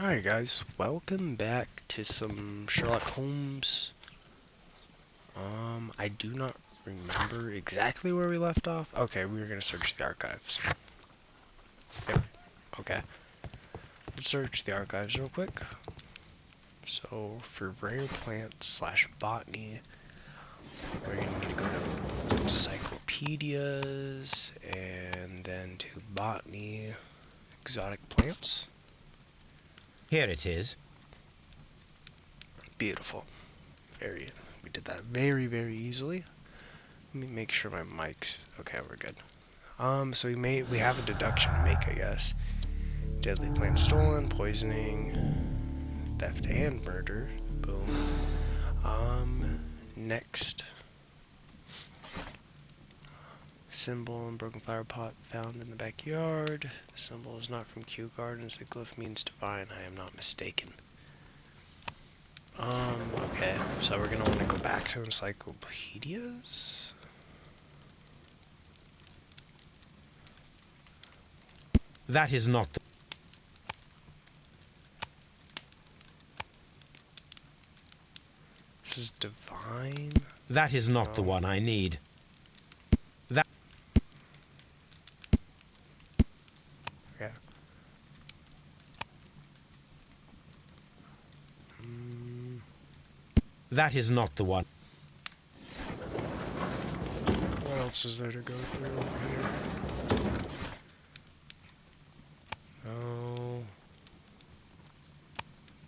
Alright guys, welcome back to some Sherlock Holmes. I do not remember exactly where we left off. Okay, we were gonna search the archives. Yep, okay. Let's search the archives real quick. So, for rare plants slash botany, we're gonna need to go to encyclopedias, and then to botany, exotic plants. Here it is. Beautiful. We did that very easily. Let me make sure my mic's okay. We're good. So we have a deduction to make, I guess. Deadly plant stolen, poisoning, theft and murder. Boom. Next. Symbol and broken flower pot found in the backyard. The symbol is not from Kew Gardens. The glyph means divine. I am not mistaken. Okay, so we're gonna want to go back to encyclopedias. That is not the... This is divine. That is not the one I need. That... Okay. That is not the one. What else is there to go through over here? No.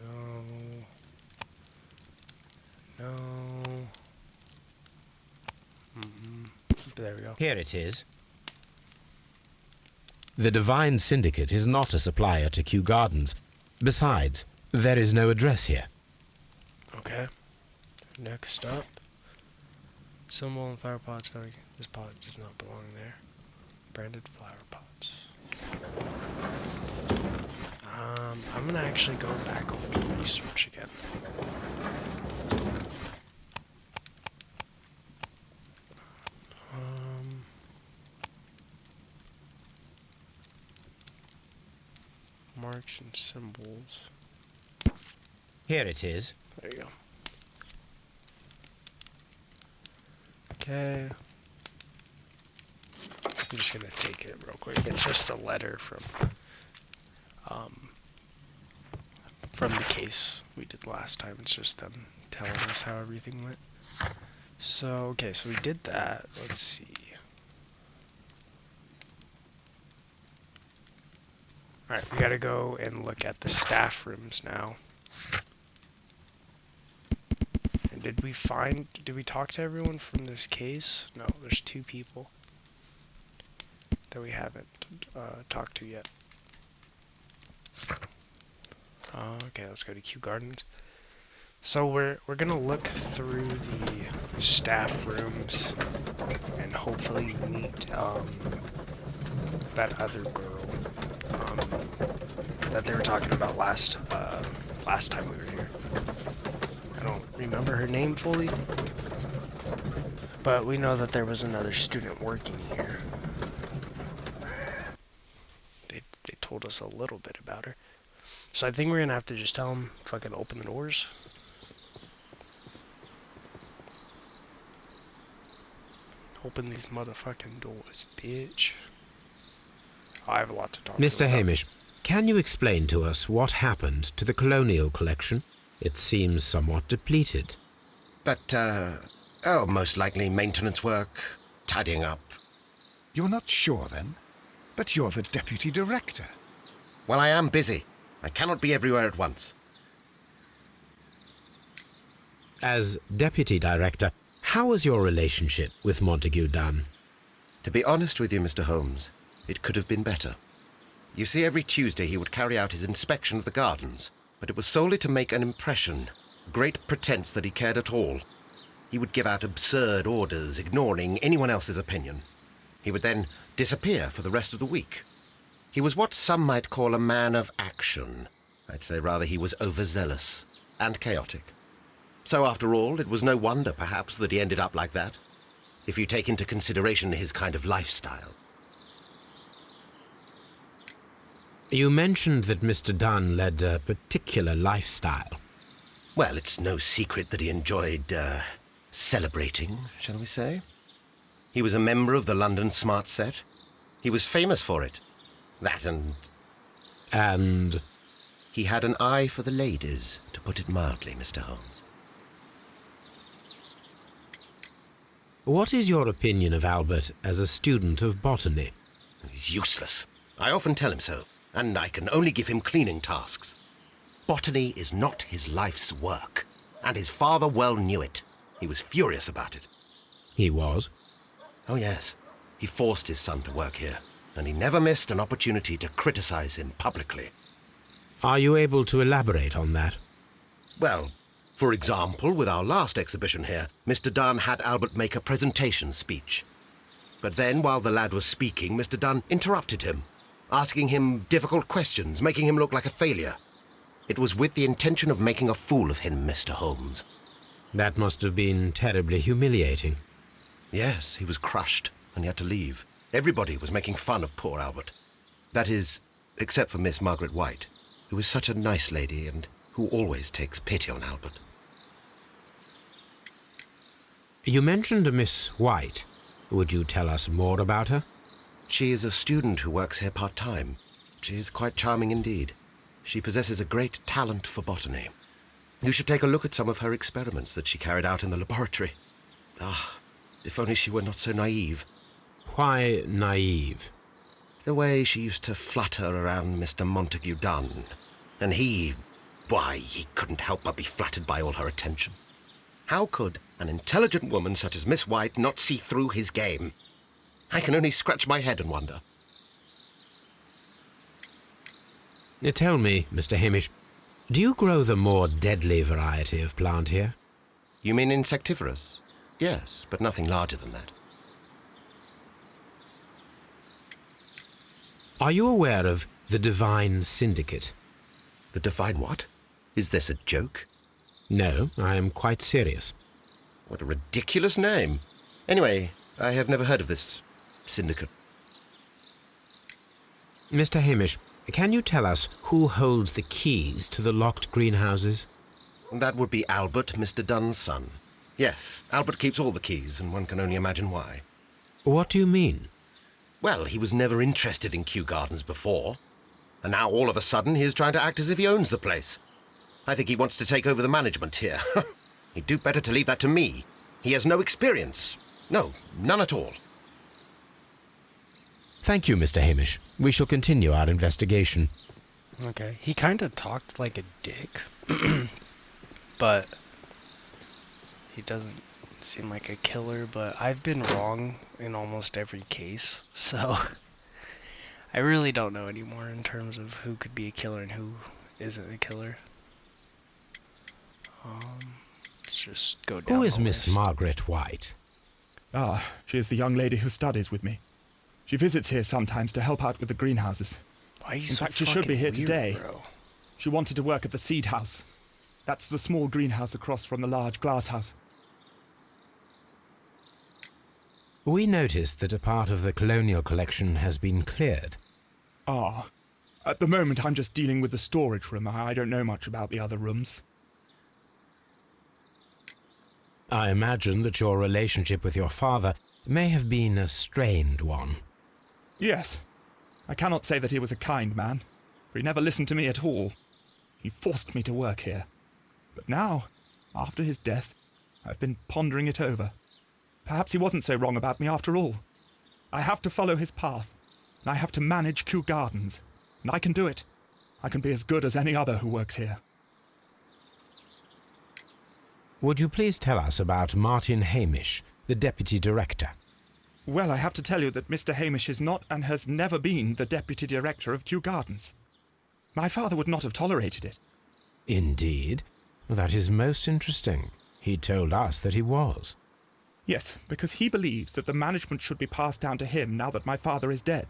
No. No. There we go. Here it is. The Divine Syndicate is not a supplier to Kew Gardens. Besides, there is no address here. Okay. Next up. Symbol and flower pots. Oh, this pot does not belong there. Branded flower pots. I'm gonna actually go back over to research again. Marks and symbols. Here it is. There you go. Okay. I'm just gonna take it real quick. It's just a letter from the case we did last time. It's just them telling us how everything went. So, okay, so we did that. Let's see. Alright, we gotta go and look at the staff rooms now. And did we talk to everyone from this case? No, there's 2 people that we haven't talked to yet. Okay, let's go to Kew Gardens. So we're gonna look through the staff rooms and hopefully meet that other girl that they were talking about last time we were here. I don't remember her name fully, but we know that there was another student working here. They told us a little bit about her. So I think we're gonna have to just tell them, fucking open the doors. Open these motherfucking doors, bitch. Oh, I have a lot to talk to Mr. about. Hamish, can you explain to us what happened to the colonial collection? It seems somewhat depleted. But, most likely maintenance work, tidying up. You're not sure, then? But you're the deputy director. Well, I am busy. I cannot be everywhere at once. As deputy director, how was your relationship with Montague Dunn? To be honest with you, Mr. Holmes, it could have been better. You see, every Tuesday he would carry out his inspection of the gardens, but it was solely to make an impression, a great pretense that he cared at all. He would give out absurd orders, ignoring anyone else's opinion. He would then disappear for the rest of the week. He was what some might call a man of action. I'd say rather he was overzealous and chaotic. So after all, it was no wonder, perhaps, that he ended up like that, if you take into consideration his kind of lifestyle. You mentioned that Mr. Dunn led a particular lifestyle. Well, it's no secret that he enjoyed, celebrating, shall we say. He was a member of the London Smart Set. He was famous for it. That and... And... He had an eye for the ladies, to put it mildly, Mr. Holmes. What is your opinion of Albert as a student of botany? He's useless. I often tell him so, and I can only give him cleaning tasks. Botany is not his life's work, and his father well knew it. He was furious about it. He was? Oh, yes. He forced his son to work here, and he never missed an opportunity to criticize him publicly. Are you able to elaborate on that? Well, for example, with our last exhibition here, Mr. Dunn had Albert make a presentation speech. But then, while the lad was speaking, Mr. Dunn interrupted him, asking him difficult questions, making him look like a failure. It was with the intention of making a fool of him, Mr. Holmes. That must have been terribly humiliating. Yes, he was crushed, and he had to leave. Everybody was making fun of poor Albert. That is, except for Miss Margaret White, who is such a nice lady and who always takes pity on Albert. You mentioned a Miss White. Would you tell us more about her? She is a student who works here part-time. She is quite charming indeed. She possesses a great talent for botany. You should take a look at some of her experiments that she carried out in the laboratory. Ah, if only she were not so naive. Why naive? The way she used to flutter around Mr. Montague Dunn. And he couldn't help but be flattered by all her attention. How could an intelligent woman such as Miss White not see through his game? I can only scratch my head and wonder. Tell me, Mr. Hamish, do you grow the more deadly variety of plant here? You mean insectivorous? Yes, but nothing larger than that. Are you aware of the Divine Syndicate? The Divine what? Is this a joke? No, I am quite serious. What a ridiculous name. Anyway, I have never heard of this syndicate. Mr. Hamish, can you tell us who holds the keys to the locked greenhouses? That would be Albert, Mr. Dunn's son. Yes, Albert keeps all the keys, and one can only imagine why. What do you mean? Well, he was never interested in Kew Gardens before. And now all of a sudden he is trying to act as if he owns the place. I think he wants to take over the management here. He'd do better to leave that to me. He has no experience. No, none at all. Thank you, Mr. Hamish. We shall continue our investigation. Okay, he kind of talked like a dick, but he doesn't seem like a killer, but I've been wrong in almost every case, so I really don't know anymore in terms of who could be a killer and who isn't a killer. Let's just go down. Who is the Miss list. Margaret White? Ah, she is the young lady who studies with me. She visits here sometimes to help out with the greenhouses. Why are you In so fact, she should be fucking here weird, today. bro? She wanted to work at the seed house. That's the small greenhouse across from the large glass house. We noticed that a part of the colonial collection has been cleared. Ah, at the moment I'm just dealing with the storage room. I don't know much about the other rooms. I imagine that your relationship with your father may have been a strained one. Yes. I cannot say that he was a kind man, for he never listened to me at all. He forced me to work here. But now, after his death, I've been pondering it over. Perhaps he wasn't so wrong about me after all. I have to follow his path, and I have to manage Kew Gardens, and I can do it. I can be as good as any other who works here. Would you please tell us about Martin Hamish, the Deputy Director? Well, I have to tell you that Mr. Hamish is not and has never been the Deputy Director of Kew Gardens. My father would not have tolerated it. Indeed? That is most interesting. He told us that he was. Yes, because he believes that the management should be passed down to him now that my father is dead.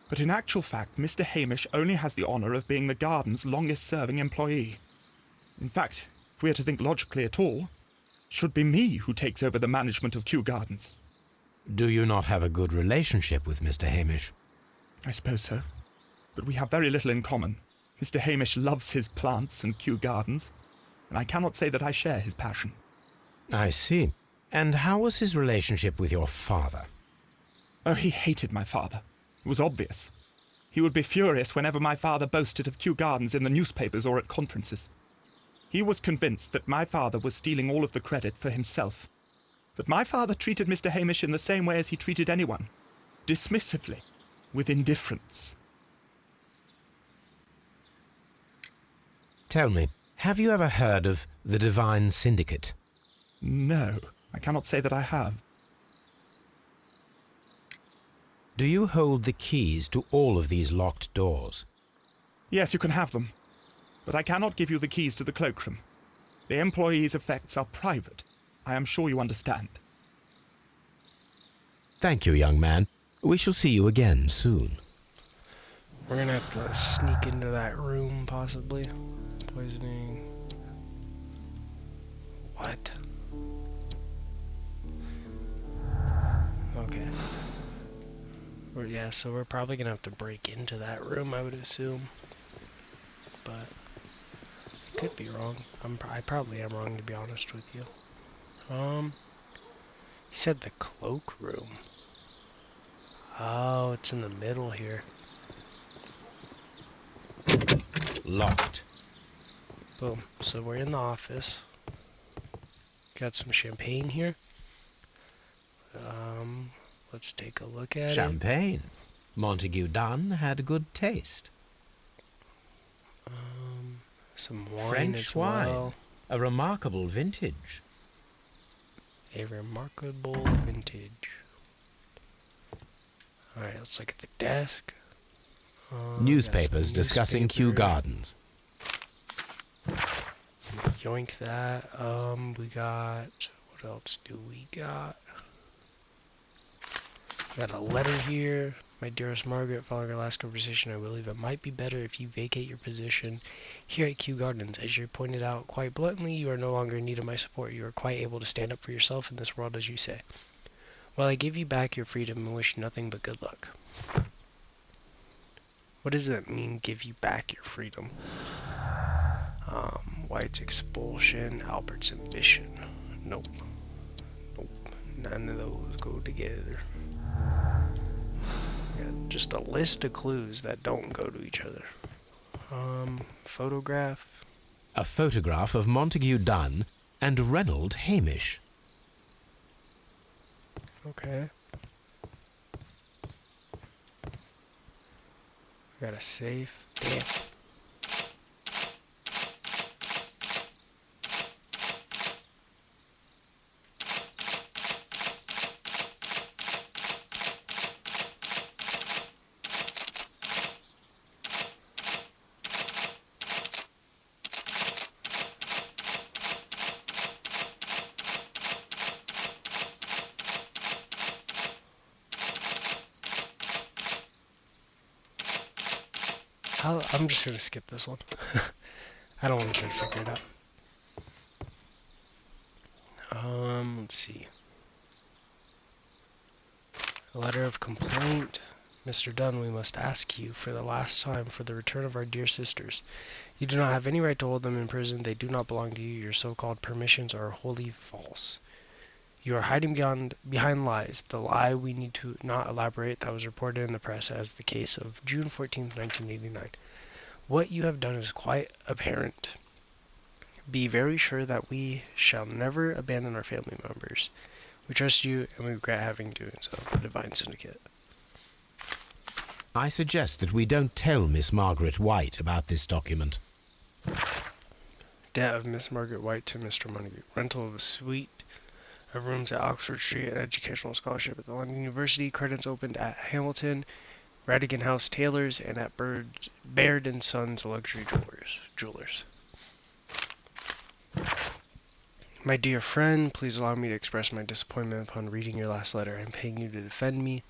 But in actual fact, Mr. Hamish only has the honour of being the garden's longest-serving employee. In fact, if we are to think logically at all, it should be me who takes over the management of Kew Gardens. Do you not have a good relationship with Mr. Hamish? I suppose so. but we have very little in common. Mr. Hamish loves his plants and Kew Gardens, and I cannot say that I share his passion. I see. And how was his relationship with your father? Oh, he hated my father. It was obvious. He would be furious whenever my father boasted of Kew Gardens in the newspapers or at conferences. He was convinced that my father was stealing all of the credit for himself. But my father treated Mr. Hamish in the same way as he treated anyone, dismissively, with indifference. Tell me, have you ever heard of the Divine Syndicate? No, I cannot say that I have. Do you hold the keys to all of these locked doors? Yes, you can have them. But I cannot give you the keys to the cloakroom. The employees' effects are private. I am sure you understand. Thank you, young man. We shall see you again soon. We're gonna have to sneak into that room, possibly. Poisoning. What? Okay. Yeah, so we're probably gonna have to break into that room, I would assume. But I could be wrong. I probably am wrong, to be honest with you. He said the cloakroom. Oh, it's in the middle here. Locked. Boom. So we're in the office. Got some champagne here. Let's take a look at it. Champagne. Montague Dunn had good taste. Some wine French as wine. well. A remarkable vintage. A remarkable vintage. Alright, let's look at the desk. Newspapers discussing Kew Gardens. Yoink that. We got... What else do we got? Got a letter here. My dearest Margaret, following our last conversation, I believe it might be better if you vacate your position here at Kew Gardens. As you pointed out quite bluntly, you are no longer in need of my support. You are quite able to stand up for yourself in this world, as you say. Well, I give you back your freedom and wish you nothing but good luck. What does that mean, give you back your freedom? White's expulsion, Albert's ambition. Nope. Nope. None of those go together. Just a list of clues that don't go to each other. Photograph. A photograph of Montague Dunn and Reynold Hamish. Okay. Got a safe. Damn. I'm just gonna skip this one. I don't want to try to figure it out. Let's see. A letter of complaint. Mr. Dunn, we must ask you for the last time for the return of our dear sisters. You do not have any right to hold them in prison. They do not belong to you. Your so-called permissions are wholly false. You are hiding behind lies. The lie we need to not elaborate that was reported in the press as the case of June 14th, 1989. What you have done is quite apparent. Be very sure that we shall never abandon our family members. We trust you and we regret having doing so. The Divine Syndicate. I suggest that we don't tell Miss Margaret White about this document. Debt of Miss Margaret White to Mr. Montague. Rental of a suite of rooms at Oxford Street, an educational scholarship at the London University, credits opened at Hamilton, Radigan House Tailors, and at Baird & Sons Luxury Jewelers. My dear friend, please allow me to express my disappointment upon reading your last letter. I am paying you to defend me,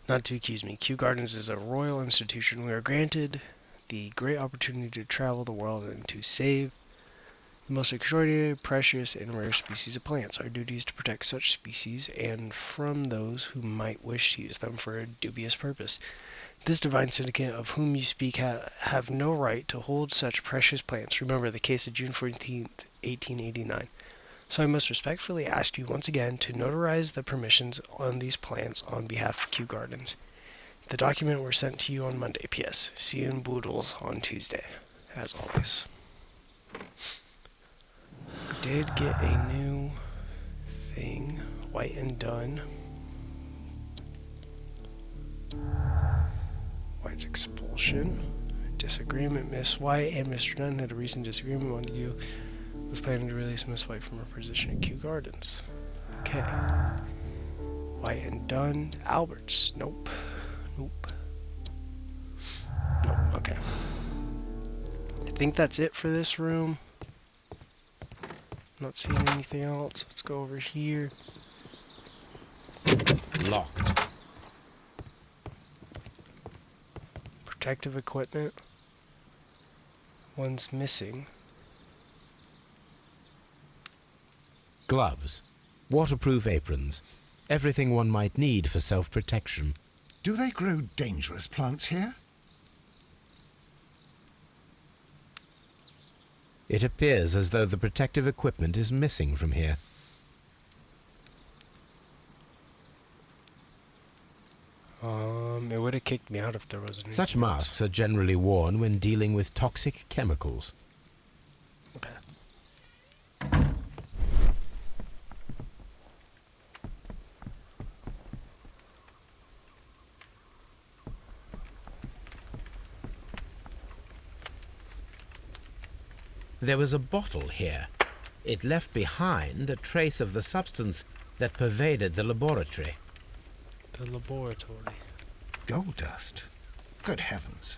not to accuse me. Kew Gardens is a royal institution. We are granted the great opportunity to travel the world and to save the most extraordinary, precious, and rare species of plants. Our duty is to protect such species and from those who might wish to use them for a dubious purpose. This divine syndicate of whom you speak have no right to hold such precious plants. Remember the case of June 14th, 1889. So I must respectfully ask you once again to notarize the permissions on these plants on behalf of Kew Gardens. The document were sent to you on Monday. P.S. See you in Boodles on Tuesday, as always. Did get a new thing, White and Dunn. White's expulsion. Disagreement. Miss White and Mr. Dunn had a recent disagreement. Montague was planning to release Miss White from her position at Kew Gardens. Okay. White and Dunn. Alberts. Nope. Nope. Nope. Okay. I think that's it for this room. Not seeing anything else. Let's go over here. Locked. Protective equipment. One's missing. Gloves. Waterproof aprons. Everything one might need for self-protection. Do they grow dangerous plants here? It appears as though the protective equipment is missing from here. It would have kicked me out if there wasn't. Such masks are generally worn when dealing with toxic chemicals. Okay. There was a bottle here. It left behind a trace of the substance that pervaded the laboratory. The laboratory. Gold dust. Good heavens.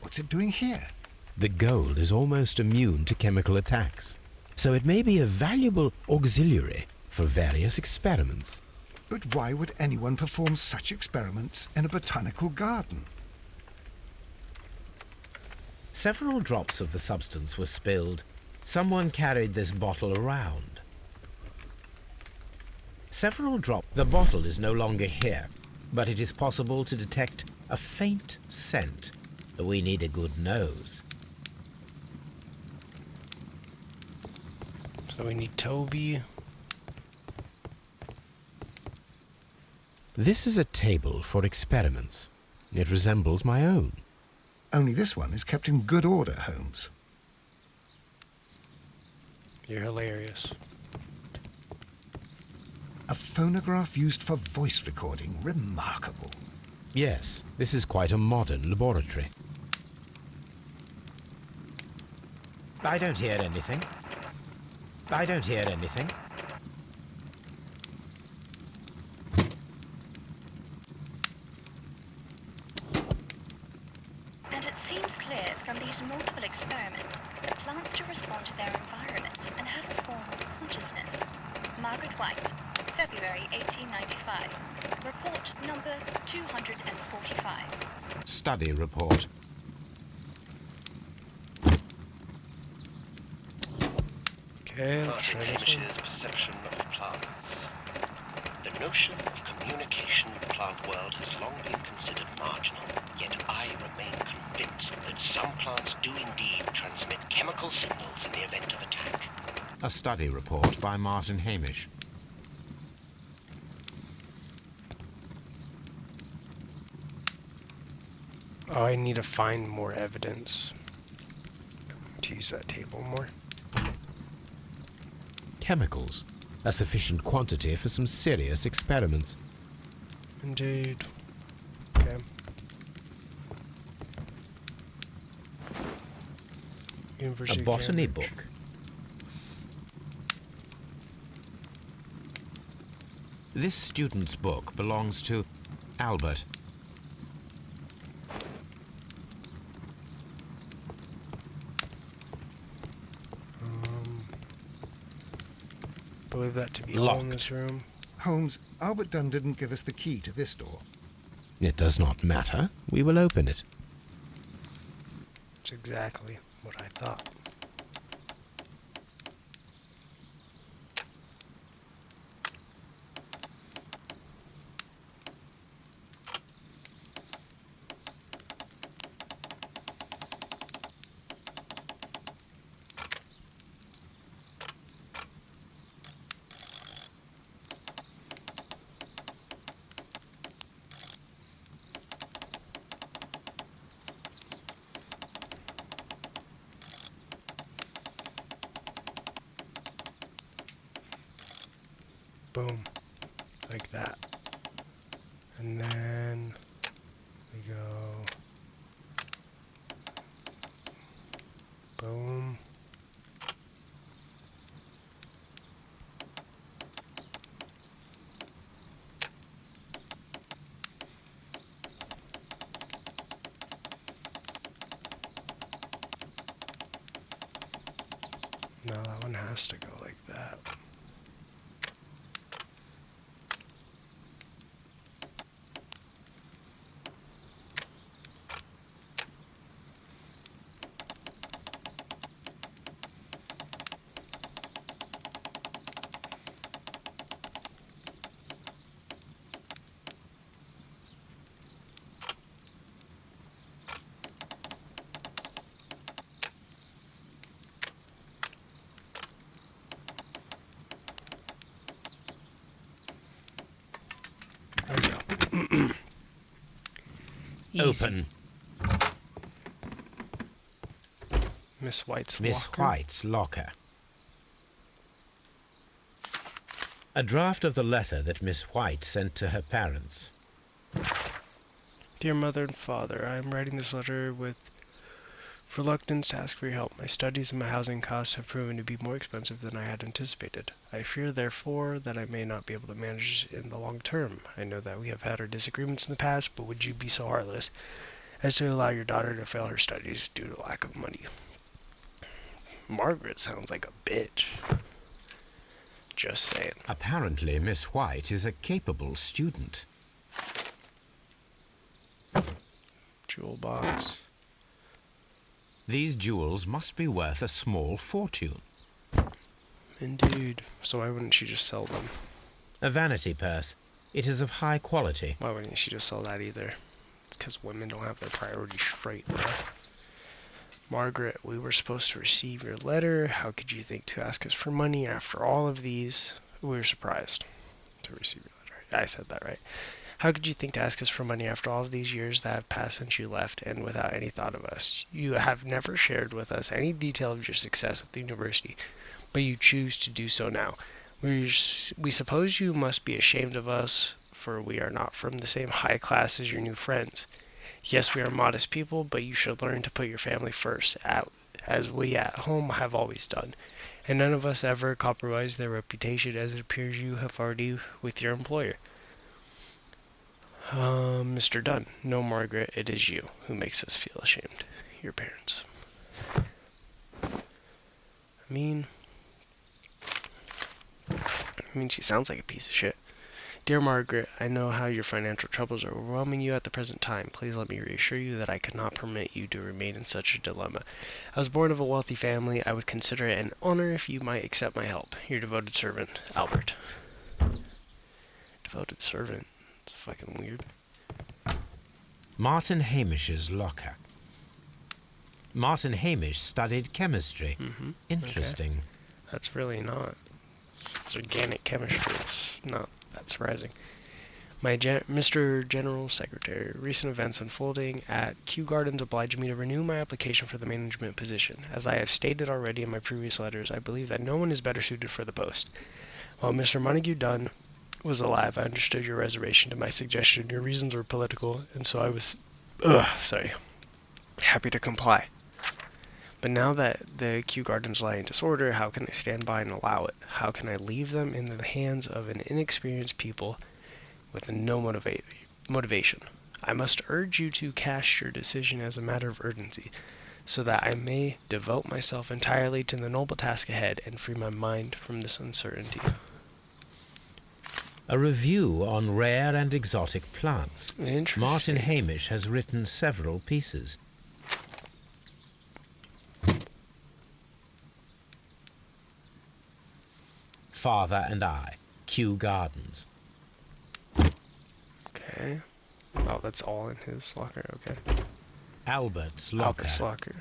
What's it doing here? The gold is almost immune to chemical attacks, so it may be a valuable auxiliary for various experiments. But why would anyone perform such experiments in a botanical garden? Several drops of the substance were spilled. Someone carried this bottle around. The bottle is no longer here, but it is possible to detect a faint scent. We need a good nose. So we need Toby. This is a table for experiments. It resembles my own. Only this one is kept in good order, Holmes. You're hilarious. A phonograph used for voice recording. Remarkable. Yes, this is quite a modern laboratory. I don't hear anything. I don't hear anything. And it seems clear from these multiple experiments that plants do respond to their environment and have a form of consciousness. Margaret White, February 1895. Report number 245. Study report. Okay, let's Martin try this one. Hamish's perception of plants. The notion of communication in the plant world has long been considered marginal, yet I remain convinced that some plants do indeed transmit chemical signals in the event of attack. A study report by Martin Hamish. Oh, I need to find more evidence to use that table more. Chemicals. A sufficient quantity for some serious experiments. Indeed. Okay. University A of botany Cambridge. book. This student's book belongs to Albert. Believe that to be all in Locked. this room. Holmes, Albert Dunn didn't give us the key to this door. It does not matter. We will open it. That's exactly what I thought. Boom. Like that. And then we go boom. No, that one has to go like that. There we go. Easy. Open. Miss White's Miss locker. White's locker. A draft of the letter that Miss White sent to her parents. Dear Mother and Father, I am writing this letter with reluctance to ask for your help. My studies and my housing costs have proven to be more expensive than I had anticipated. I fear, therefore, that I may not be able to manage in the long term. I know that we have had our disagreements in the past, but would you be so heartless as to allow your daughter to fail her studies due to lack of money? Margaret sounds like a bitch. Just saying. Apparently, Miss White is a capable student. Jewel box. These jewels must be worth a small fortune. Indeed. So why wouldn't she just sell them? A vanity purse. It is of high quality. Why wouldn't she just sell that either? It's because women don't have their priorities straight, bro. Margaret, we were supposed to receive your letter. How could you think to ask us for money after all of these? We were surprised to receive your letter. I said that right. How could you think to ask us for money after all of these years that have passed since you left and without any thought of us? You have never shared with us any detail of your success at the university, but you choose to do so now. We suppose you must be ashamed of us, for we are not from the same high class as your new friends. Yes, we are modest people, but you should learn to put your family first, as we at home have always done. And none of us ever compromise their reputation, as it appears you have already with your employer. Mr. Dunn. No, Margaret, it is you who makes us feel ashamed. Your parents. I mean, she sounds like a piece of shit. Dear Margaret, I know how your financial troubles are overwhelming you at the present time. Please let me reassure you that I cannot permit you to remain in such a dilemma. I was born of a wealthy family. I would consider it an honor if you might accept my help. Your devoted servant, Albert. Devoted servant. It's fucking weird. Martin Hamish's locker. Martin Hamish studied chemistry. Interesting. Okay. That's really not. It's organic chemistry. It's not that surprising. Mr. General Secretary, recent events unfolding at Kew Gardens oblige me to renew my application for the management position. As I have stated already in my previous letters, I believe that no one is better suited for the post. While Mr. Montague Dunn was alive, I understood your reservation to my suggestion. Your reasons were political, and so I was, happy to comply. But now that the Kew Gardens lie in disorder, how can I stand by and allow it? How can I leave them in the hands of an inexperienced people with no motivation? I must urge you to cast your decision as a matter of urgency, so that I may devote myself entirely to the noble task ahead and free my mind from this uncertainty. A review on rare and exotic plants. Interesting. Martin Hamish has written several pieces. Father and I, Kew Gardens. Okay. Oh, that's all in his locker. Okay. Albert's locker. Albert's locker.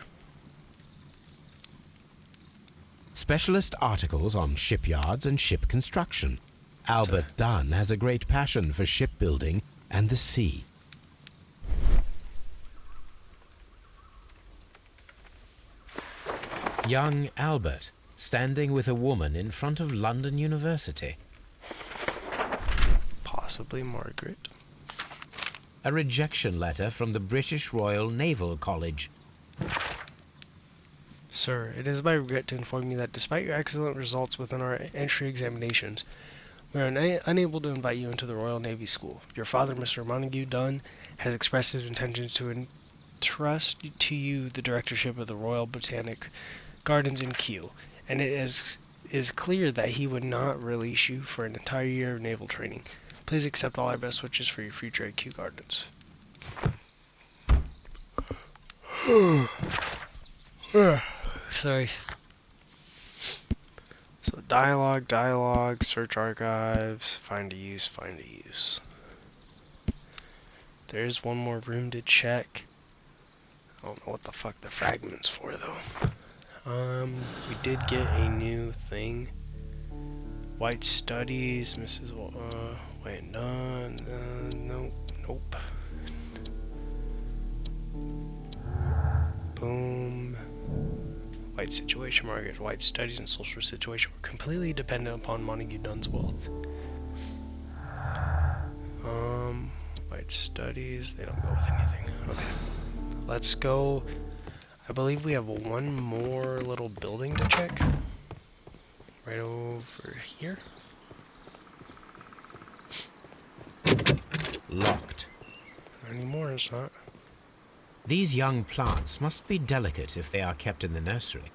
Specialist articles on shipyards and ship construction. Albert Dunn has a great passion for shipbuilding and the sea. Young Albert, standing with a woman in front of London University. Possibly Margaret. A rejection letter from the British Royal Naval College. Sir, it is my regret to inform you that despite your excellent results within our entry examinations, we are unable to invite you into the Royal Navy School. Your father, Mr. Montague Dunn, has expressed his intentions to entrust to you the directorship of the Royal Botanic Gardens in Kew, and it is clear that he would not release you for an entire year of naval training. Please accept all our best wishes for your future at Kew Gardens. Sorry. So dialogue, search archives, find a use. There is one more room to check. I don't know what the fuck the fragment's for though. We did get a new thing. White studies, Mrs. Wait, nope. Boom. White situation, Margaret. White studies and social situation were completely dependent upon Montague Dunn's wealth. White studies, they don't go with anything. Okay. Let's go. I believe we have one more little building to check. Right over here. Locked. Not anymore, it's not. These young plants must be delicate if they are kept in the nursery.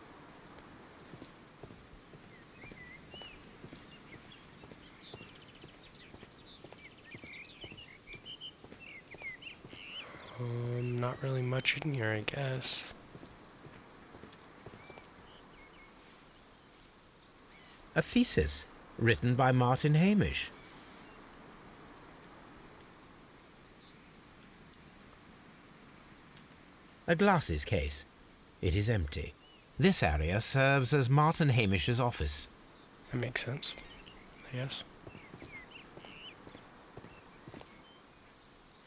Not really much in here, I guess. A thesis written by Martin Hamish. A glasses case. It is empty. This area serves as Martin Hamish's office. That makes sense. Yes.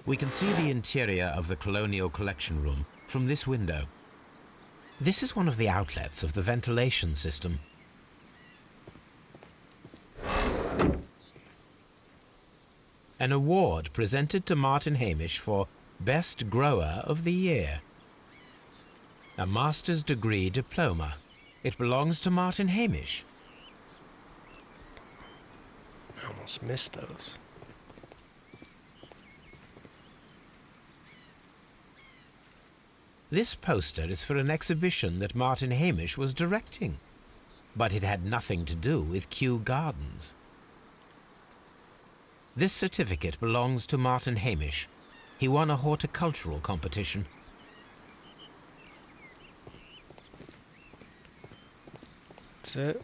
We can see the interior of the Colonial Collection Room from this window. This is one of the outlets of the ventilation system. An award presented to Martin Hamish for Best Grower of the Year. A master's degree diploma. It belongs to Martin Hamish. I almost missed those. This poster is for an exhibition that Martin Hamish was directing, but it had nothing to do with Kew Gardens. This certificate belongs to Martin Hamish. He won a horticultural competition. That's it.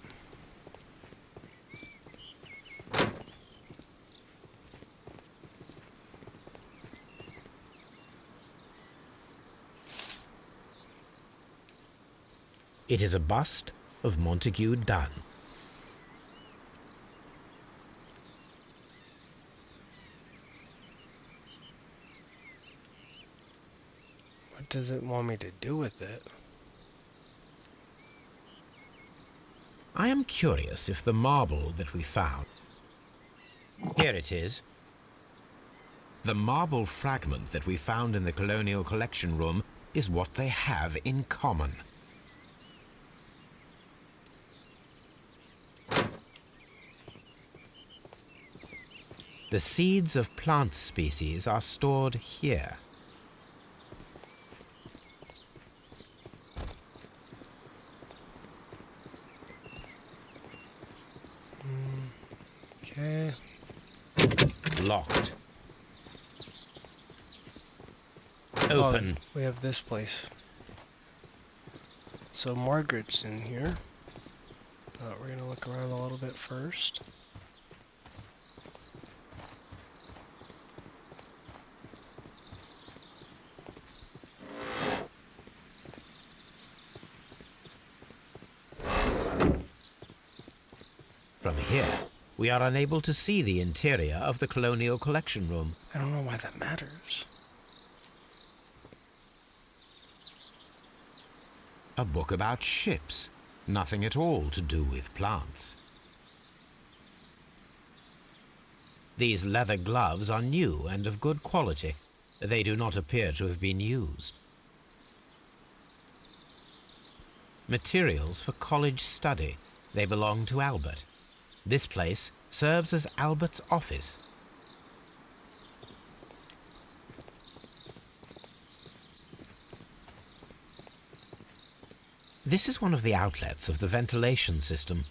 It is a bust of Montague Dunn. What does it want me to do with it? I am curious if the marble that we found... Here it is. The marble fragment that we found in the Colonial Collection Room is what they have in common. The seeds of plant species are stored here. Okay. Locked. Open. Oh, we have this place. So Margaret's in here. We're gonna look around a little bit first. From here, we are unable to see the interior of the Colonial Collection Room. I don't know why that matters. A book about ships. Nothing at all to do with plants. These leather gloves are new and of good quality. They do not appear to have been used. Materials for college study. They belong to Albert. This place serves as Albert's office. This is one of the outlets of the ventilation system.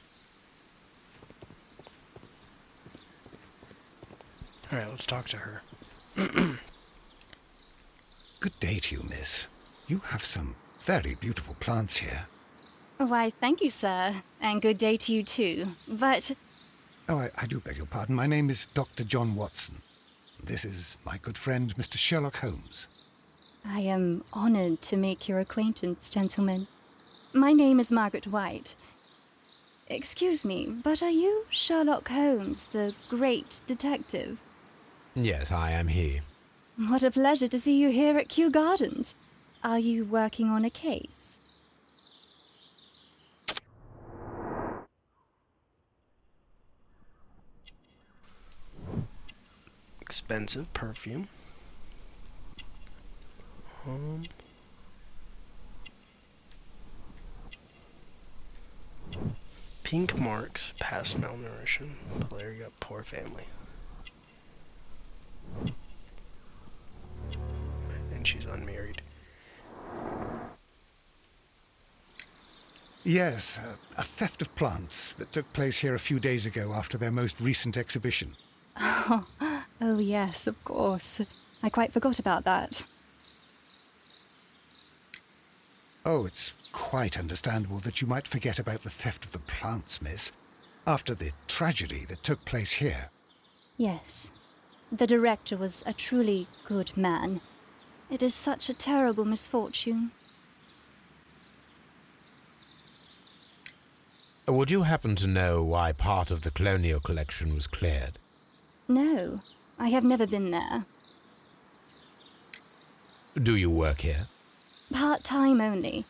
All right, let's talk to her. Good day to you, miss. You have some very beautiful plants here. Why, thank you, sir. And good day to you, too. But... Oh, I do beg your pardon. My name is Dr. John Watson. This is my good friend, Mr. Sherlock Holmes. I am honored to make your acquaintance, gentlemen. My name is Margaret White. Excuse me, but are you Sherlock Holmes, the great detective? Yes, I am he. What a pleasure to see you here at Kew Gardens. Are you working on a case? Expensive perfume. Pink marks, past malnutrition. Player got poor family. And she's unmarried. Yes, a theft of plants that took place here a few days ago after their most recent exhibition. Oh yes, of course. I quite forgot about that. Oh, it's quite understandable that you might forget about the theft of the plants, miss, after the tragedy that took place here. Yes. The director was a truly good man. It is such a terrible misfortune. Would you happen to know why part of the colonial collection was cleared? No, I have never been there. Do you work here? Part-time only.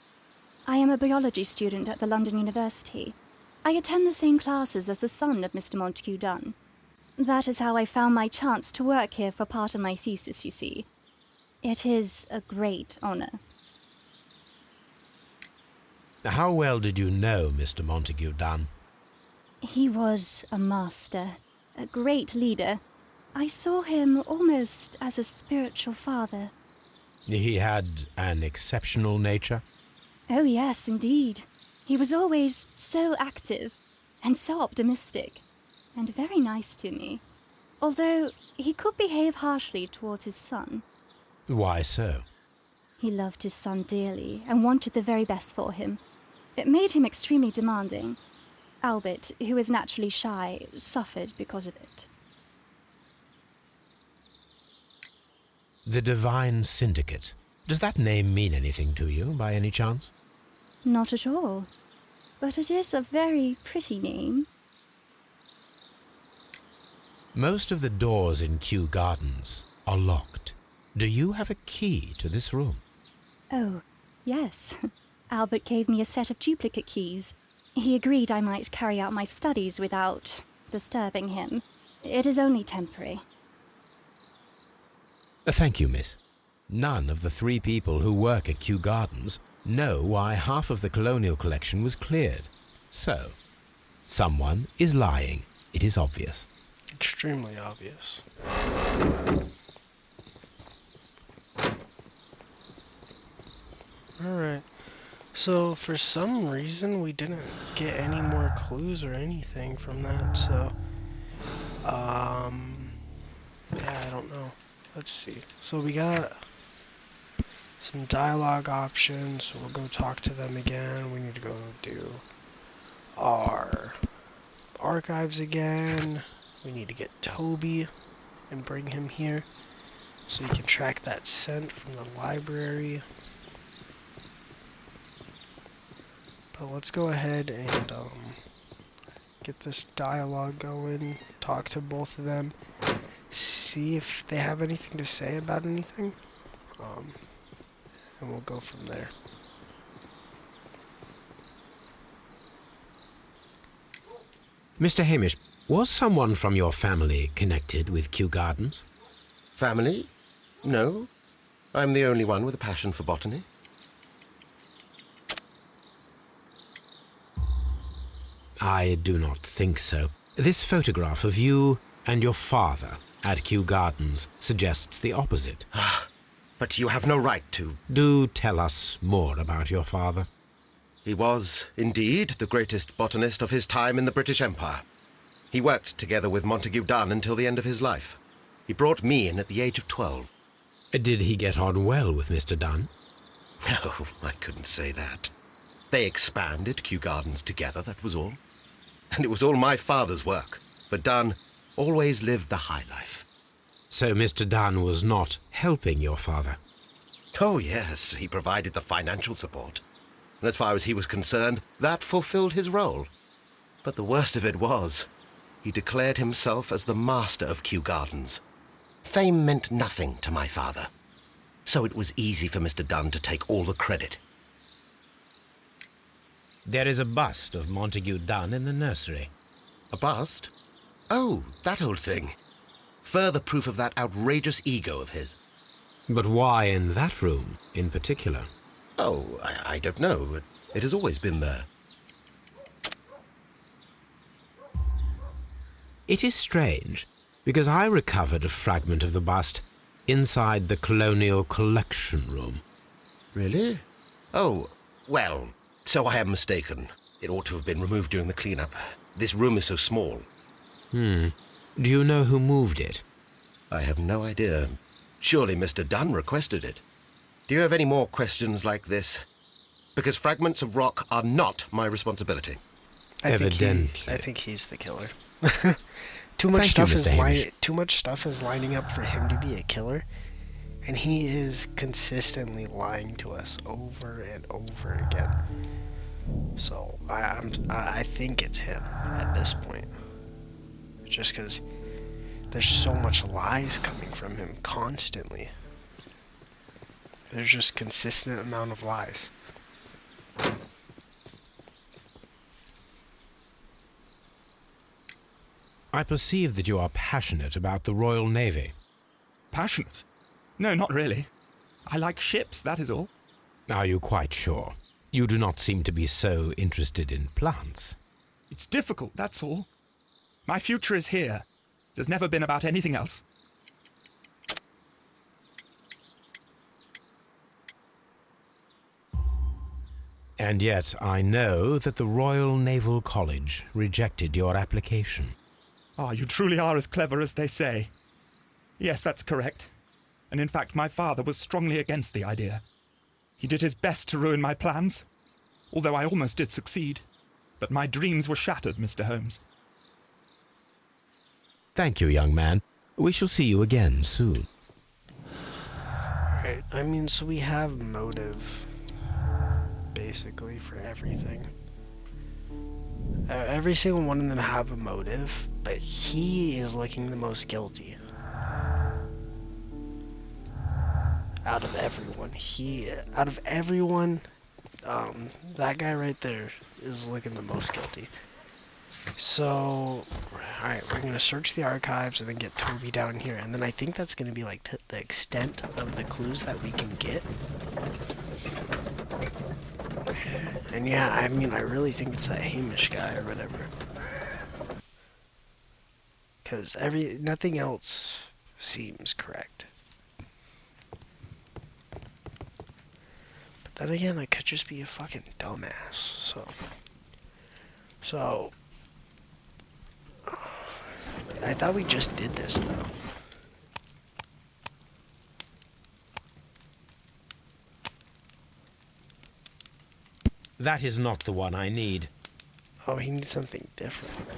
I am a biology student at the London University. I attend the same classes as the son of Mr. Montague Dunn. That is how I found my chance to work here for part of my thesis, you see. It is a great honor. How well did you know Mr. Montague Dunn? He was a master, a great leader. I saw him almost as a spiritual father. He had an exceptional nature? Oh yes, indeed. He was always so active and so optimistic and very nice to me. Although he could behave harshly towards his son. Why so? He loved his son dearly and wanted the very best for him. It made him extremely demanding. Albert, who is naturally shy, suffered because of it. The Divine Syndicate. Does that name mean anything to you, by any chance? Not at all. But it is a very pretty name. Most of the doors in Kew Gardens are locked. Do you have a key to this room? Oh, yes. Albert gave me a set of duplicate keys. He agreed I might carry out my studies without disturbing him. It is only temporary. Thank you, miss. None of the 3 people who work at Kew Gardens know why half of the colonial collection was cleared. So, someone is lying. It is obvious. Extremely obvious. Alright. So, for some reason, we didn't get any more clues or anything from that, so... yeah, I don't know. Let's see. So we got some dialogue options, so we'll go talk to them again. We need to go do our archives again. We need to get Toby and bring him here so we can track that scent from the library. But let's go ahead and get this dialogue going, talk to both of them, see if they have anything to say about anything, and we'll go from there. Mr. Hamish, Was someone from your family connected with Kew Gardens? Family? No. I'm the only one with a passion for botany. I do not think so. This photograph of you and your father at Kew Gardens suggests the opposite. But you have no right to. Do tell us more about your father. He was, indeed, the greatest botanist of his time in the British Empire. He worked together with Montague Dunn until the end of his life. He brought me in at the age of 12. Did he get on well with Mr. Dunn? No, I couldn't say that. They expanded Kew Gardens together, that was all. And it was all my father's work, for Dunn always lived the high life. So Mr. Dunn was not helping your father? Oh, yes, he provided the financial support. And as far as he was concerned, that fulfilled his role. But the worst of it was, he declared himself as the master of Kew Gardens. Fame meant nothing to my father, so it was easy for Mr. Dunn to take all the credit. There is a bust of Montague Dunn in the nursery. A bust? Oh, that old thing. Further proof of that outrageous ego of his. But why in that room in particular? Oh, I don't know. It has always been there. It is strange, because I recovered a fragment of the bust inside the Colonial Collection Room. Really? Oh, well, so I am mistaken. It ought to have been removed during the cleanup. This room is so small. Do you know who moved it? I have no idea. Surely Mr. Dunn requested it. Do you have any more questions like this? Because fragments of rock are not my responsibility. Evidently. I think he's the killer. Too much stuff is lining up for him to be a killer, and he is consistently lying to us over and over again. So I think it's him at this point, just because there's so much lies coming from him constantly. There's just consistent amount of lies. I perceive that you are passionate about the Royal Navy. Passionate? No, not really. I like ships, that is all. Are you quite sure? You do not seem to be so interested in plants. It's difficult, that's all. My future is here. It has never been about anything else. And yet I know that the Royal Naval College rejected your application. Ah, you truly are as clever as they say. Yes, that's correct. And in fact, my father was strongly against the idea. He did his best to ruin my plans, although I almost did succeed. But my dreams were shattered, Mr. Holmes. Thank you, young man. We shall see you again soon. Right, I mean, so we have motive, basically, for everything. Every single one of them have a motive, but he is looking the most guilty. Out of everyone. That guy right there is looking the most guilty. So, alright, we're going to search the archives and then get Toby down here. And then I think that's going to be like the extent of the clues that we can get. And yeah, I mean, I really think it's that Hamish guy or whatever. Because nothing else seems correct. But then again, I could just be a fucking dumbass, So, I thought we just did this, though. That is not the one I need. Oh, he needs something different.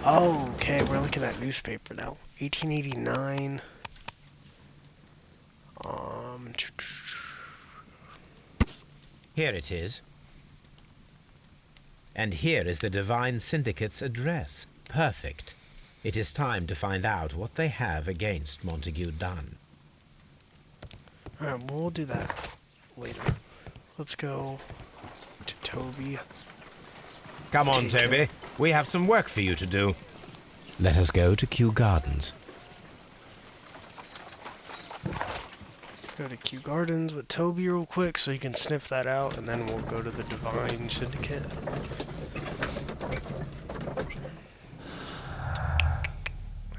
Oh, okay, we're looking at newspaper now. 1889. Here it is. And here is the Divine Syndicate's address. Perfect. It is time to find out what they have against Montague Dunn. Alright, well, we'll do that later. Let's go to Toby. Come on, Toby. We have some work for you to do. Let us go to Kew Gardens. Let's go to Kew Gardens with Toby real quick so he can sniff that out, and then we'll go to the Divine Syndicate.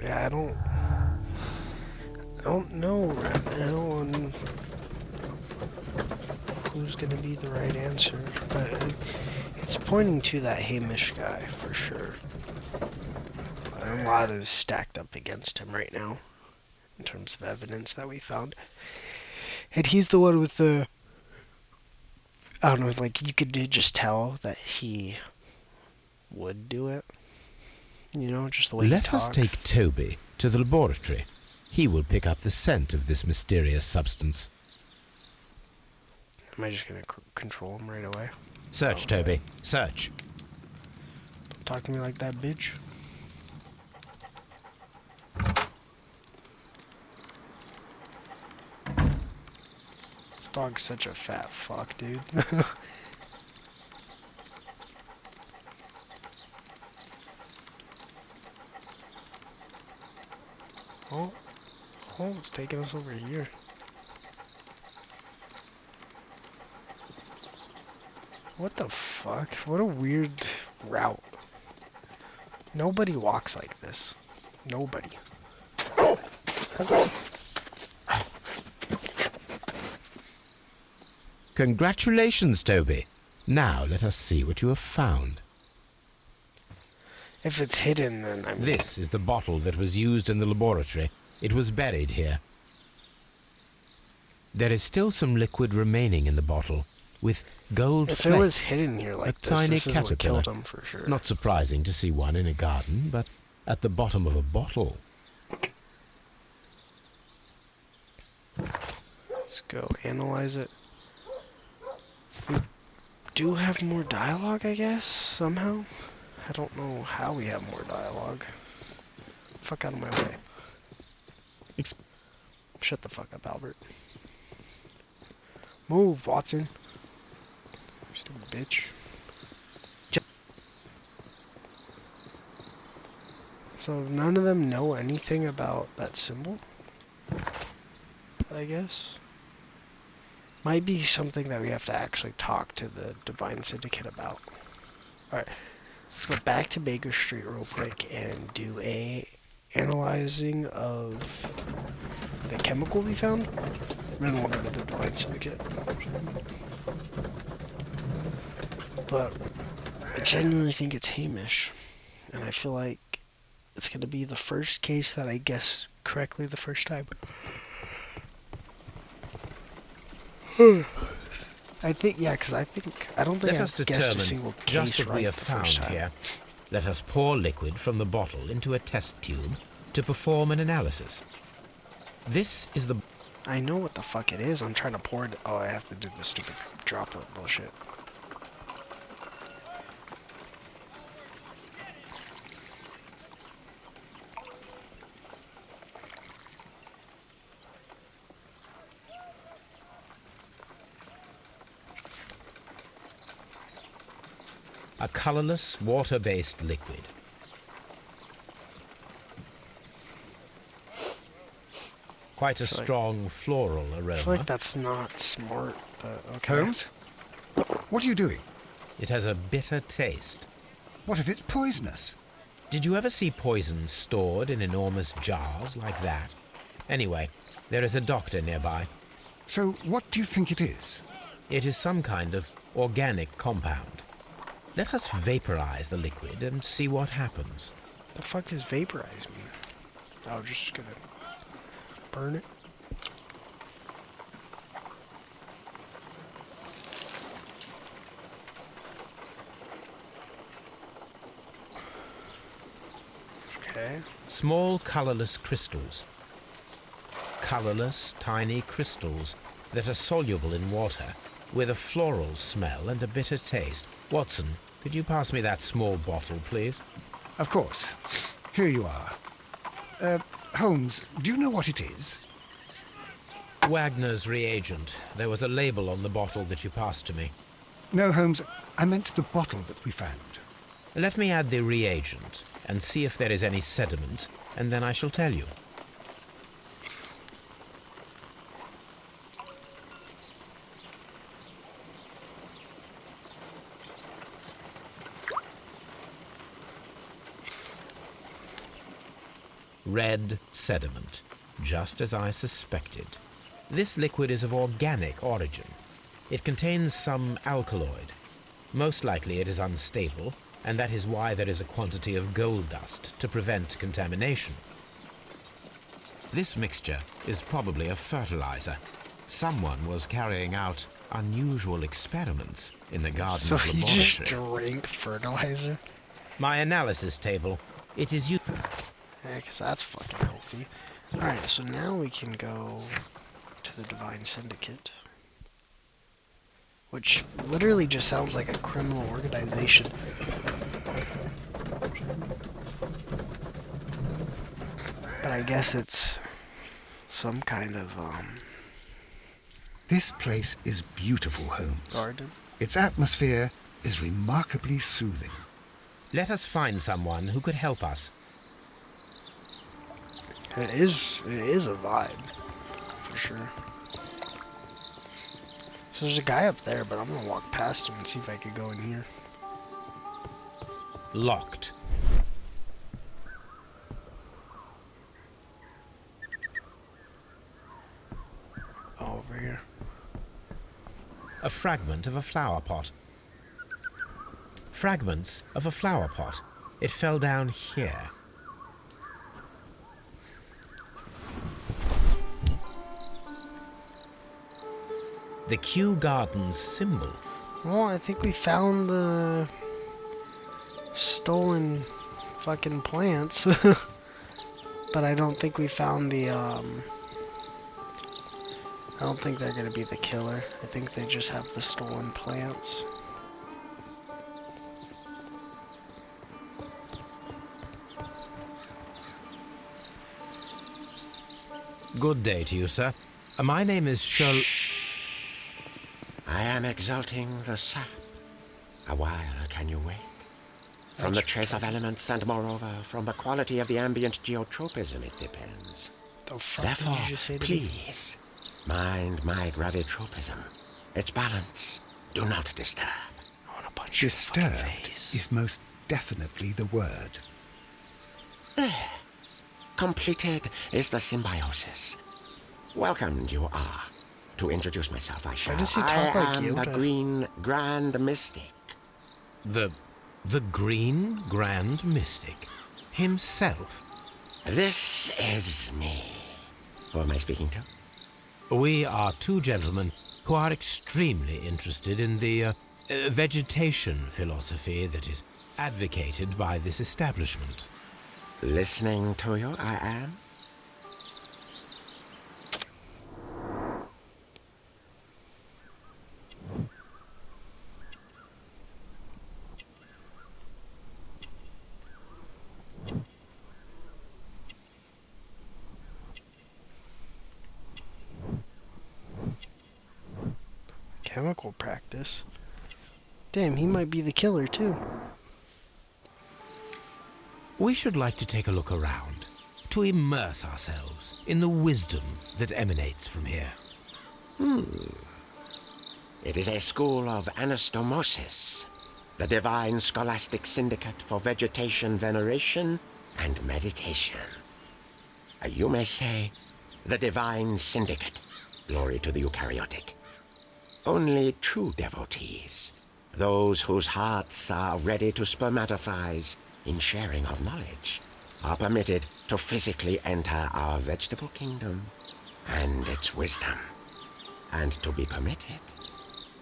Yeah, I don't know right now on who's gonna be the right answer, but it's pointing to that Hamish guy for sure. A lot is stacked up against him right now in terms of evidence that we found. And he's the one with the, I don't know, like you could just tell that he would do it. You know, just the way he talks. Let us take Toby to the laboratory. He will pick up the scent of this mysterious substance. Am I just gonna control him right away? Search, Toby. Search. Don't talk to me like that, bitch. This dog's such a fat fuck, dude. Oh, it's taking us over here. What the fuck? What a weird route. Nobody walks like this. Nobody. Congratulations, Toby. Now let us see what you have found. If it's hidden, then I'm... This is the bottle that was used in the laboratory. It was buried here. There is still some liquid remaining in the bottle, with gold If flakes. it was hidden here like a tiny this is what caterpillar. killed him for sure. Not surprising to see one in a garden, but at the bottom of a bottle. Let's go analyze it. We do have more dialogue, I guess, somehow. I don't know how we have more dialogue. Fuck out of my way. Shut the fuck up, Albert. Move, Watson. Stupid bitch. So none of them know anything about that symbol? I guess. Might be something that we have to actually talk to the Divine Syndicate about. Alright. Let's go back to Baker Street real quick and do a analyzing of the chemical we found. Then we'll go to the Divine Syndicate. But I genuinely think it's Hamish. And I feel like it's going to be the first case that I guess correctly the first time. I think, yeah, because I don't think I've guessed a single case just what right we have the found first time. here. Let us pour liquid from the bottle into a test tube to perform an analysis. This is the... I know what the fuck it is. I'm trying to pour it. Oh, I have to do the stupid droplet bullshit. a colorless, water-based liquid. Quite a strong floral aroma. I feel like that's not smart, but okay. Holmes? What are you doing? It has a bitter taste. What if it's poisonous? Did you ever see poison stored in enormous jars like that? Anyway, there is a doctor nearby. So what do you think it is? It is some kind of organic compound. Let us vaporize the liquid and see what happens. The fuck does vaporize mean? Oh, just gonna burn it. Okay. Small colorless crystals. Colorless, tiny crystals that are soluble in water, with a floral smell and a bitter taste. Watson, could you pass me that small bottle, please? Of course. Here you are. Holmes, do you know what it is? Wagner's reagent. There was a label on the bottle that you passed to me. No, Holmes, I meant the bottle that we found. Let me add the reagent and see if there is any sediment, and then I shall tell you. Red sediment, just as I suspected. This liquid is of organic origin. It contains some alkaloid. Most likely it is unstable, and that is why there is a quantity of gold dust to prevent contamination. This mixture is probably a fertilizer. Someone was carrying out unusual experiments in the garden's So laboratory. he just drank fertilizer? My analysis table. It is Yeah, because that's fucking healthy. Alright, so now we can go to the Divine Syndicate. Which literally just sounds like a criminal organization. But I guess it's some kind of, This place is beautiful, Holmes. garden. Its atmosphere is remarkably soothing. Let us find someone who could help us. It is a vibe, for sure. So there's a guy up there, but I'm gonna walk past him and see if I could go in here. Locked. Oh, over here. A fragment of a flower pot. Fragments of a flower pot. It fell down here. The Kew Gardens symbol. Well, I think we found the stolen fucking plants. But I don't think we found the, I don't think they're gonna be the killer. I think they just have the stolen plants. Good day to you, sir. My name is Sherlock. I am exalting the sap. A while can you wait? From the trace of elements and moreover from the quality of the ambient geotropism it depends. The fuck Therefore, did you just say to me? please, mind my gravitropism. Its balance. Do not disturb. I wanna punch your fucking Disturbed face. is most definitely the word. There. Completed is the symbiosis. Welcomed you are. To introduce myself, I shall. does he talk I like am the Yoda? Green Grand Mystic. The Green Grand Mystic himself. This is me. Who am I speaking to? We are two gentlemen who are extremely interested in the vegetation philosophy that is advocated by this establishment. Listening to you, I am. Chemical practice. Damn, he might be the killer too. We should like to take a look around, to immerse ourselves in the wisdom that emanates from here. It is a school of anastomosis, the divine scholastic syndicate for vegetation veneration and meditation. You may say, the divine syndicate. Glory to the eukaryotic. Only true devotees, those whose hearts are ready to spermatophize in sharing of knowledge, are permitted to physically enter our vegetable kingdom and its wisdom. And to be permitted,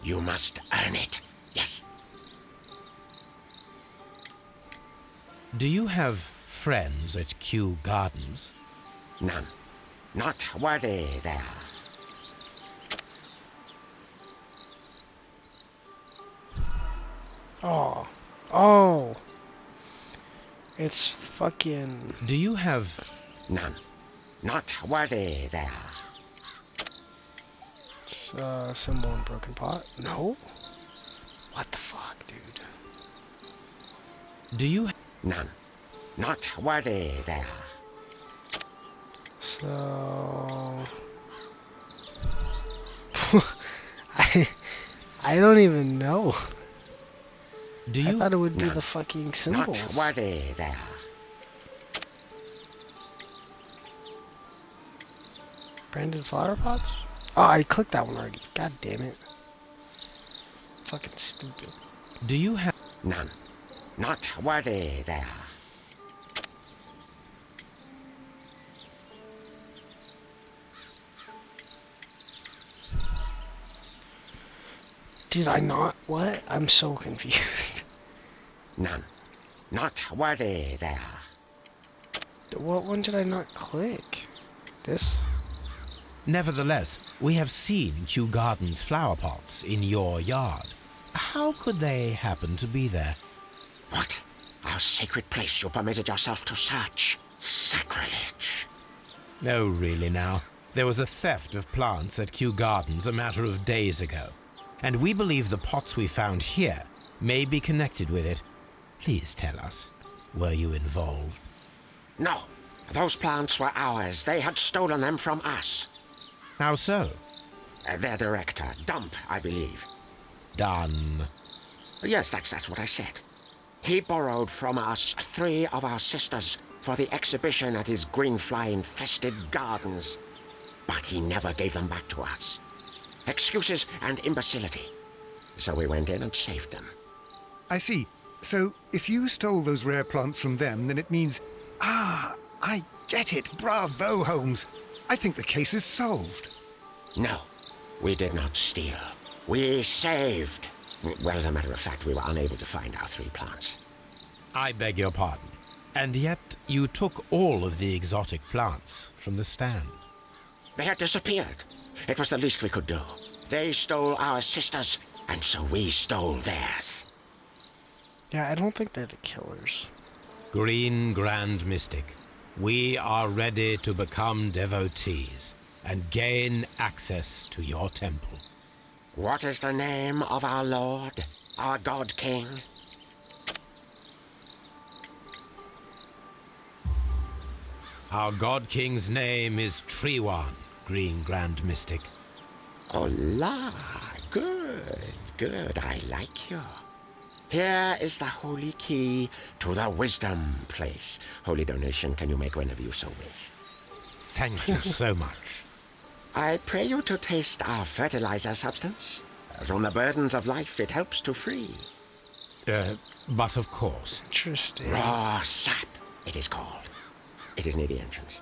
you must earn it. Yes. Do you have friends at Kew Gardens? None. Not worthy they are. Oh. Oh. It's fucking... Do you have... None. Not worthy they are. Symbol and broken pot? No? What the fuck, dude? Do you... None. Not worthy there. So... I don't even know. Do I you... thought it would be None. the fucking symbols. Not worthy there. Branded flower pots? Oh, I clicked that one already. God damn it. Fucking stupid. Do you have... None. Not worthy there. Did I not? What? I'm so confused. None. Not worthy there. What one did I not click? This? Nevertheless, we have seen Kew Gardens flower pots in your yard. How could they happen to be there? What? Our sacred place you permitted yourself to search. Sacrilege. No, really now. There was a theft of plants at Kew Gardens a matter of days ago, and we believe the pots we found here may be connected with it. Please tell us, were you involved? No. Those plants were ours. They had stolen them from us. How so? Their director, Dump, I believe. Done. Yes, that's what I said. He borrowed from us 3 of our sisters for the exhibition at his green fly-infested gardens. But he never gave them back to us. Excuses and imbecility. So we went in and saved them. I see. So, if you stole those rare plants from them, then it means... Ah, I get it. Bravo, Holmes. I think the case is solved. No, we did not steal. We saved. Well, as a matter of fact, we were unable to find our 3 plants. I beg your pardon. And yet you took all of the exotic plants from the stand. They had disappeared. It was the least we could do. They stole our sisters, and so we stole theirs. Yeah, I don't think they're the killers. Green Grand Mystic, we are ready to become devotees and gain access to your temple. What is the name of our Lord, our God King? Our God King's name is Treewan, Green Grand Mystic. Oh, la, good, good, I like you. Here is the holy key to the wisdom place. Holy donation can you make whenever you so wish. Thank you so much. I pray you to taste our fertilizer substance. From the burdens of life it helps to free. But of course. Interesting. Raw sap, it is called. It is near the entrance.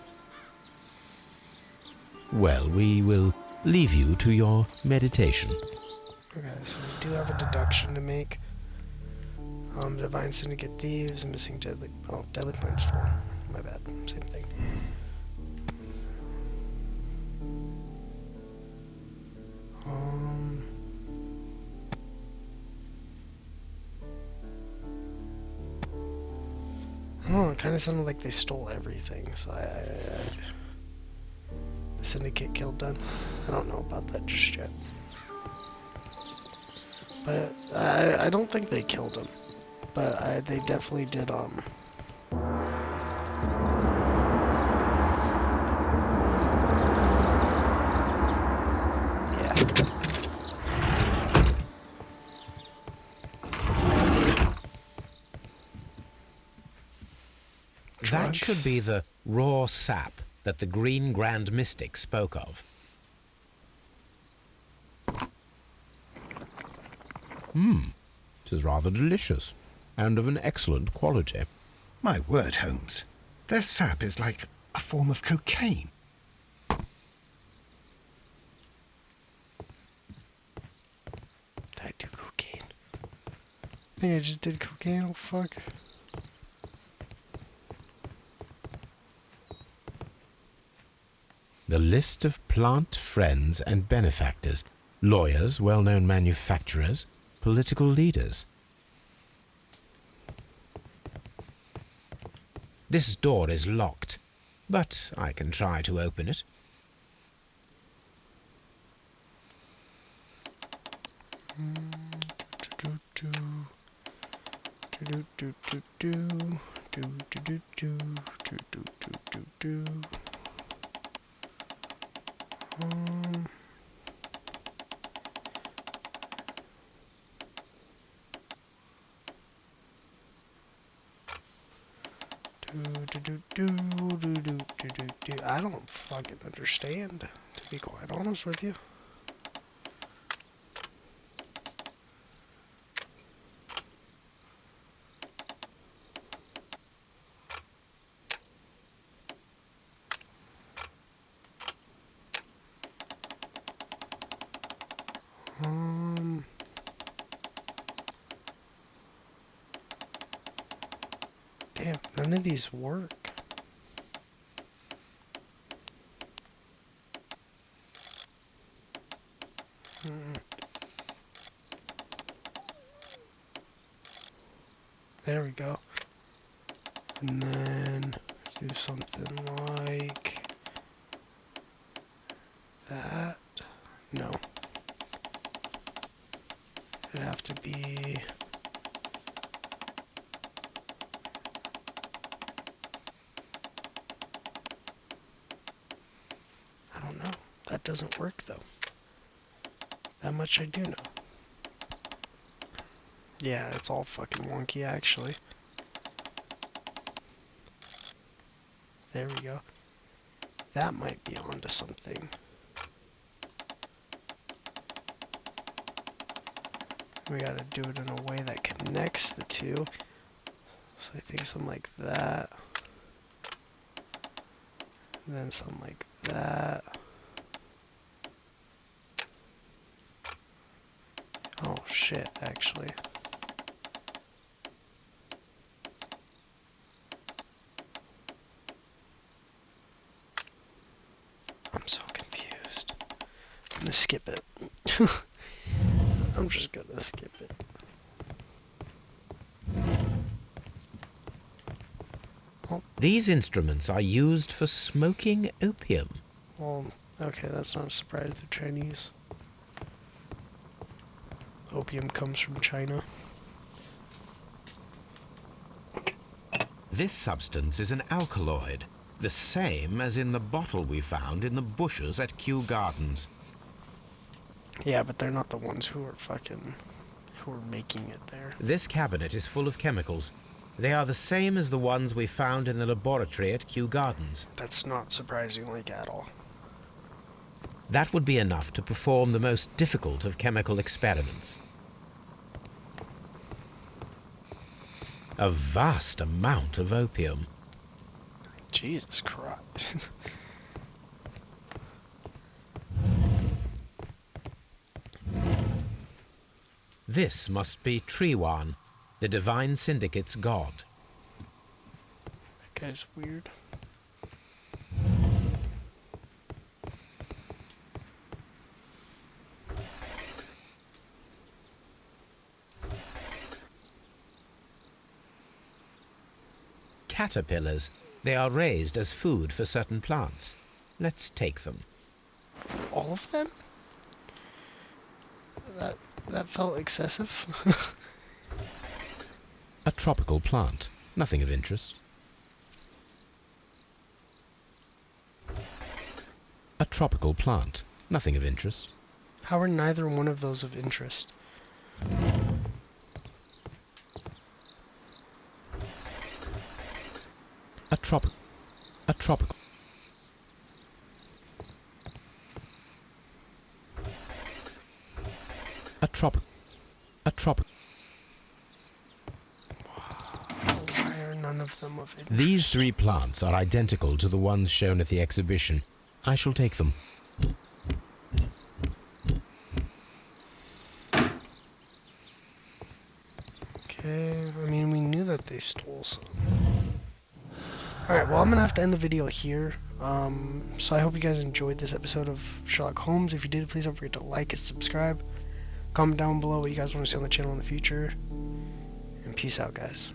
Well, we will leave you to your meditation. Okay, so we do have a deduction to make. Divine Syndicate Thieves, missing Deadly... Oh, Deadly Point Store. My bad. Same thing. I don't know, it kind of sounded like they stole everything, so the Syndicate killed Dunn. I don't know about that just yet. But I don't think they killed him. But they definitely did, yeah. That should be the raw sap that the Green Grand Mystic spoke of. It is rather delicious, and of an excellent quality. My word, Holmes. Their sap is like a form of cocaine. Did I do cocaine? I think I just did cocaine, oh fuck. The list of plant friends and benefactors, lawyers, well-known manufacturers, political leaders. This door is locked, but I can try to open it. Do do do do do do do do do do do do do. I don't fucking understand, to be quite honest with you. Damn, none of these work. There we go. And then do something like that. No. It'd have to be... I don't know. That doesn't work though. That much I do know. Yeah, it's all fucking wonky actually. There we go. That might be onto something. We gotta do it in a way that connects the two. So I think something like that. And then something like that. Oh shit, actually. I'm so confused. I'm gonna skip it. I'm just gonna skip it. Oh. These instruments are used for smoking opium. Well, okay, that's not a surprise. They're Chinese. Opium comes from China. This substance is an alkaloid, the same as in the bottle we found in the bushes at Kew Gardens. Yeah, but they're not the ones who are making it there. This cabinet is full of chemicals. They are the same as the ones we found in the laboratory at Kew Gardens. That's not surprising, like, at all. That would be enough to perform the most difficult of chemical experiments. A vast amount of opium. Jesus Christ. This must be Trewan, the Divine Syndicate's god. That guy's weird. Caterpillars. They are raised as food for certain plants. Let's take them. All of them? That felt excessive. A tropical plant. Nothing of interest. A tropical plant. Nothing of interest. How are neither one of those of interest? A tropical. A tropical. A tropical. A tropical. Why are none of them of interest? These three plants are identical to the ones shown at the exhibition. I shall take them. Okay, I mean, we knew that they stole some. Alright, well, I'm gonna have to end the video here. So I hope you guys enjoyed this episode of Sherlock Holmes. If you did, please don't forget to like and subscribe. Comment down below what you guys want to see on the channel in the future. And peace out, guys.